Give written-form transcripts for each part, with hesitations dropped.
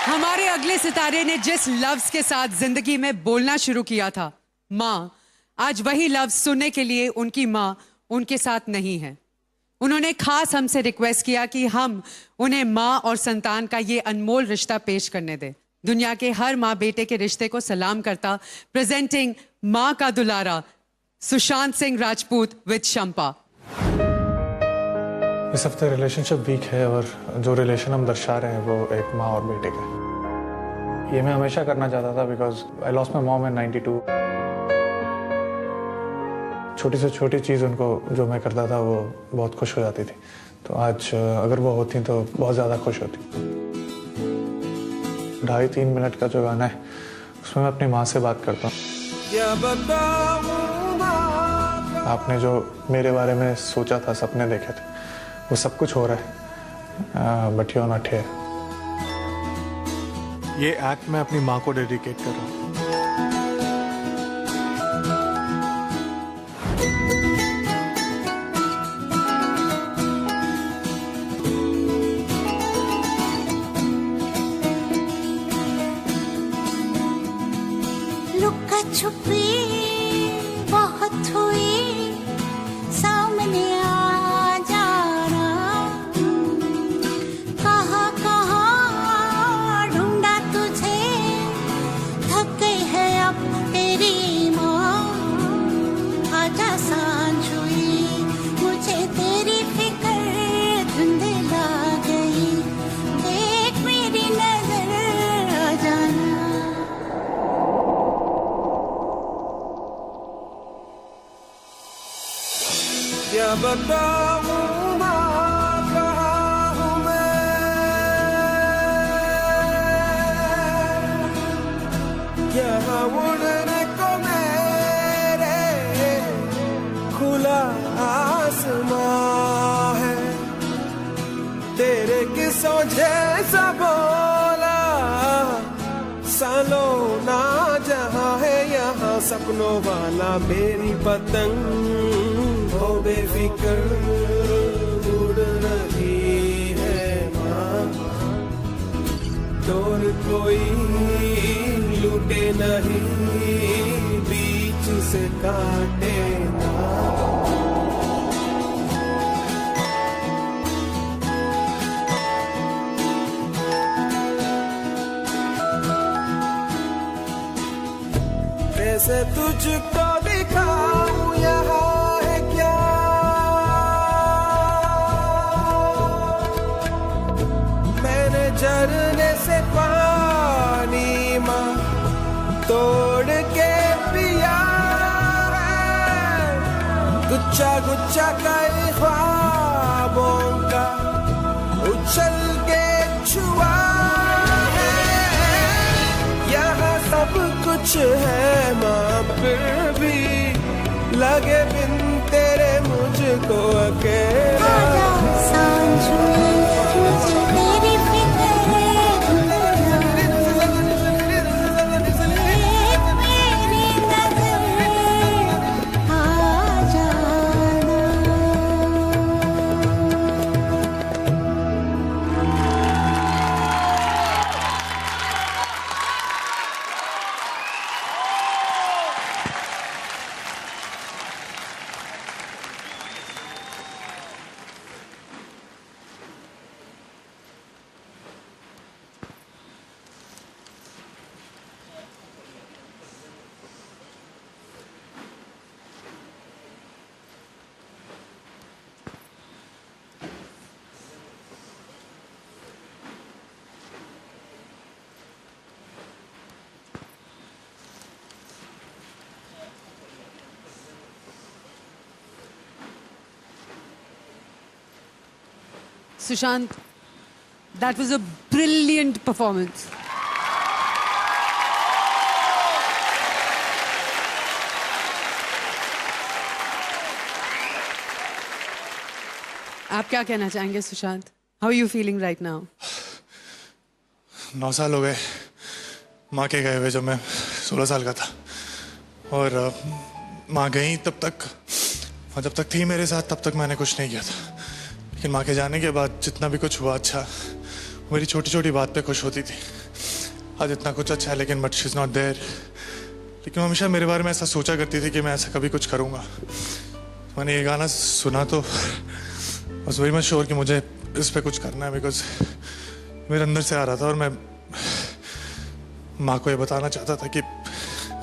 हमारे अगले सितारे ने जिस लफ्ज के साथ जिंदगी में बोलना शुरू किया था, माँ, आज वही लफ्ज सुनने के लिए उनकी माँ उनके साथ नहीं है। उन्होंने खास हमसे रिक्वेस्ट किया कि हम उन्हें माँ और संतान का ये अनमोल रिश्ता पेश करने दें। दुनिया के हर माँ बेटे के रिश्ते को सलाम करता, प्रेजेंटिंग माँ का दुलारा, सुशांत सिंह राजपूत विद शंपा। इस हफ्ते रिलेशनशिप वीक है और जो रिलेशन हम दर्शा रहे हैं वो एक माँ और बेटे का। ये मैं हमेशा करना चाहता था because I lost my mom in 92। छोटी से छोटी चीज़ उनको जो मैं करता था वो बहुत खुश हो जाती थी, तो आज अगर वो होती तो बहुत ज़्यादा खुश होती। 2.5-3 मिनट का जो गाना है उसमें मैं अपनी माँ से बात करता हूँ। आपने जो मेरे बारे में सोचा था, सपने देखे थे, वो सब कुछ हो रहा है, but you are not here. ये एक्ट मैं अपनी माँ को डेडिकेट कर रहा हूँ। लुका छुपी बहुत हुई, सामने आ जाना। कहाँ कहाँ ढूंढा तुझे, थक गई है अब तेरी माँ। आजा सांझ हुई, मुझे तेरी फिक्र धुंधला गई। देख मेरी नजर आ जाना। क्या बताऊं माँ, कहाँ हूँ मैं, यहाँ उड़ने को मेरे खुला आसमां है। तेरे किस्सों जैसा बोला सालों ना जहाँ है, यहाँ सपनों वाला मेरी पतंग हो बेफिक्र उड़ रही है माँ। डोर कोई लूटे नहीं, बीच से काटे ना। कैसे तुझको दिखाऊं यहाँ है क्या, मैंने झरने से पानी माँ तोड़ के पिया है। गुच्छा गुच्छा कई ख्वाबों का उछल के छुआ है। यहाँ सब कुछ है माँ, फिर भी लगे बिन तेरे मुझको अकेला। सांझ हुई, मुझे तेरी फिक्र धुंधला गई। देख मेरी नजर आ जाना। Sushant, that was a brilliant performance. आप क्या कहना चाहेंगे Sushant? How are you feeling right now? 9 साल हो गए माँ के गए हुए जब मैं 16 साल का था, और माँ गई तब तक, और जब तक थी मेरे साथ तब तक मैंने कुछ नहीं किया था। लेकिन माँ के जाने के बाद जितना भी कुछ हुआ अच्छा, मेरी छोटी छोटी बात पे खुश होती थी। आज इतना कुछ अच्छा है लेकिन but she is not there. लेकिन वो हमेशा मेरे बारे में ऐसा सोचा करती थी कि मैं ऐसा कभी कुछ करूँगा। मैंने ये गाना सुना तो बस वेरी मच श्योर कि मुझे इस पे कुछ करना है, बिकॉज मेरे अंदर से आ रहा था और मैं माँ को ये बताना चाहता था कि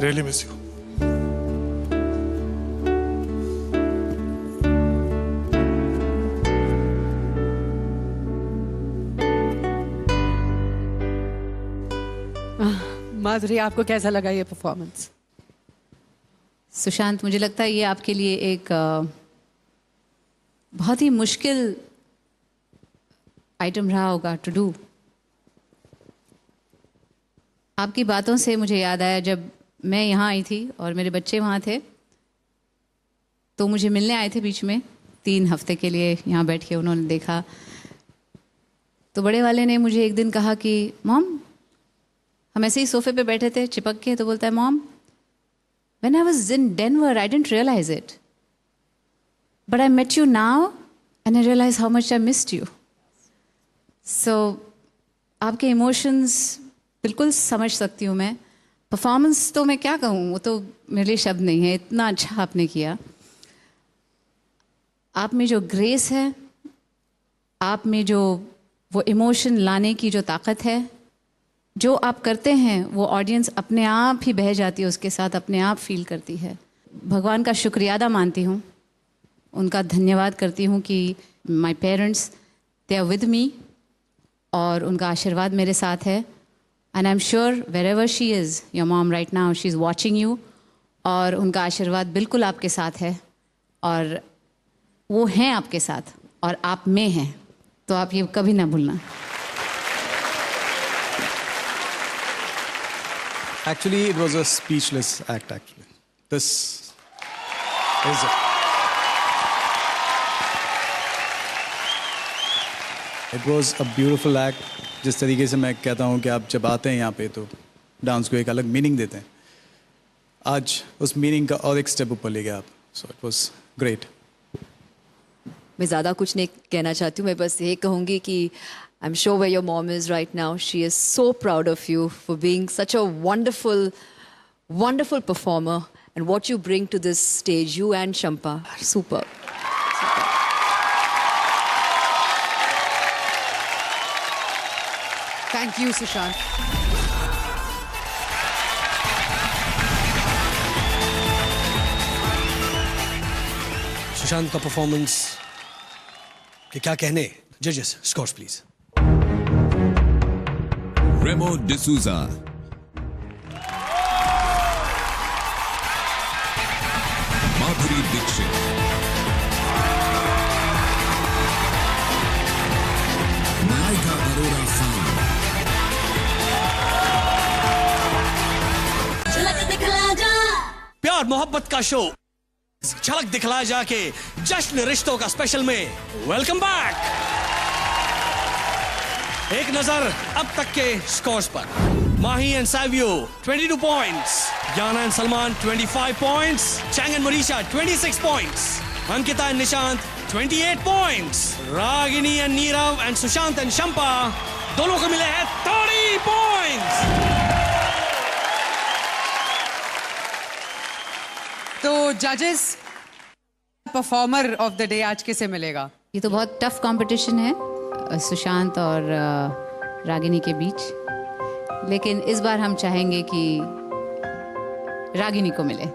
रियली मिस यू। माधुरी, आपको कैसा लगा ये परफॉर्मेंस? सुशांत, मुझे लगता है ये आपके लिए एक बहुत ही मुश्किल आइटम रहा होगा टू डू। आपकी बातों से मुझे याद आया, जब मैं यहाँ आई थी और मेरे बच्चे वहाँ थे तो मुझे मिलने आए थे बीच में 3 हफ्ते के लिए। यहाँ बैठ के उन्होंने देखा तो बड़े वाले ने मुझे एक दिन कहा कि मॉम, हम ऐसे ही सोफे पे बैठे थे चिपक के, तो बोलता है mom, when I was in Denver I didn't realize it, but I met you now and I realize how much I missed you. So आपके इमोशंस बिल्कुल समझ सकती हूँ मैं। परफॉर्मेंस तो मैं क्या कहूँ, वो तो मेरे लिए शब्द नहीं है, इतना अच्छा आपने किया। आप में जो ग्रेस है, आप में जो वो इमोशन लाने की जो ताकत है, जो आप करते हैं वो ऑडियंस अपने आप ही बह जाती है, उसके साथ अपने आप फील करती है। भगवान का शुक्रिया अदा मानती हूँ, उनका धन्यवाद करती हूँ कि my parents they are with me और उनका आशीर्वाद मेरे साथ है। And I am sure wherever she is, your mom right now, she is watching you, और उनका आशीर्वाद बिल्कुल आपके साथ है और वो हैं आपके साथ और आप में हैं, तो आप ये कभी ना भूलना। Actually, it was a speechless act, actually. This is it. It was a beautiful act. जिस तरीके से मैं कहता हूँ कि आप जब आते हैं यहाँ पे तो डांस को एक अलग मीनिंग देते हैं, आज उस मीनिंग का और एक स्टेप ऊपर ले गए आप। So it was great. मैं ज़्यादा कुछ नहीं कहना चाहती हूँ, मैं बस ये कहूँगी कि I'm sure where your mom is right now, she is so proud of you for being such a wonderful, wonderful performer, and what you bring to this stage, you and Shampa, are superb. Thank you, Sushant. Sushant का performance के क्या कहने। जजेस, scores please. Remo D'Souza, Madhuri Dixit, Malaika Arora Khan, प्यार मोहब्बत का show झलक दिखला जाके जश्न रिश्तों का स्पेशल में वेलकम बैक। एक नजर अब तक के स्कोर्स पर। Mahi and Savio 22 points, Yana and Salman 25 points, Chang and Marisha 26 points, Ankita and Nishant 28 points, Ragini and Nirav and Sushant and Shampa दोनों को मिले हैं 30 पॉइंट्स। तो जजेस, परफॉर्मर ऑफ द डे आज किसे मिलेगा? ये तो बहुत टफ कंपटीशन है सुशांत और रागिनी के बीच, लेकिन इस बार हम चाहेंगे कि रागिनी को मिले।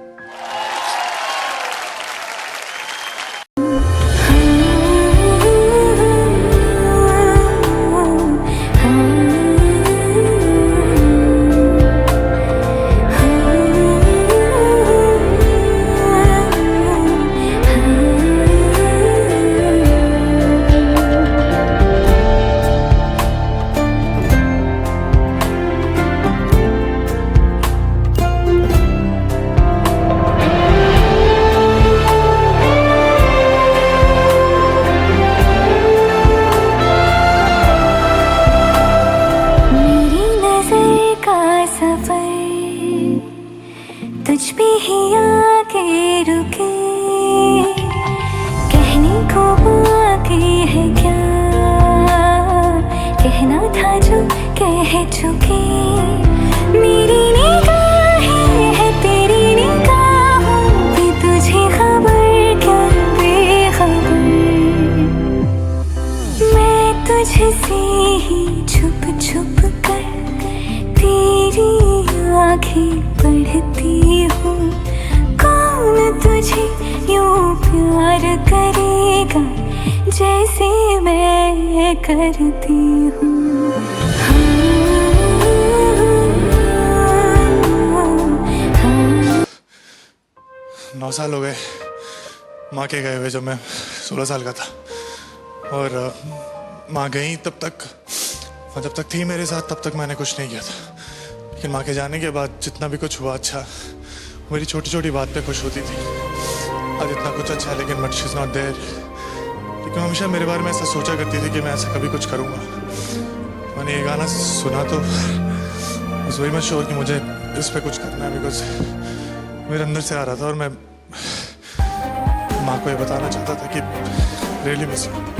तुझ पे ही आके रुके, कहने को बाकी है क्या, कहना था जो कह चुके। आगे बढ़ती हूँ। कौन तुझे यूं प्यार करेगा जैसे मैं करती हूँ। 9 साल हो गए माँ के गए हुए जब मैं 16 साल का था। और माँ गई तब तक, और जब तक थी मेरे साथ तब तक मैंने कुछ नहीं किया था। लेकिन माँ के जाने के बाद जितना भी कुछ हुआ अच्छा, मेरी छोटी छोटी बात पे खुश होती थी। आज इतना कुछ अच्छा है लेकिन but she is not there. लेकिन हमेशा मेरे बारे में ऐसा सोचा करती थी कि मैं ऐसा कभी कुछ करूँगा। मैंने ये गाना सुना तो was very much sure कि मुझे इस पे कुछ करना है, बिकॉज मेरे अंदर से आ रहा था और मैं माँ को ये बताना चाहता था कि रियली मिस यू।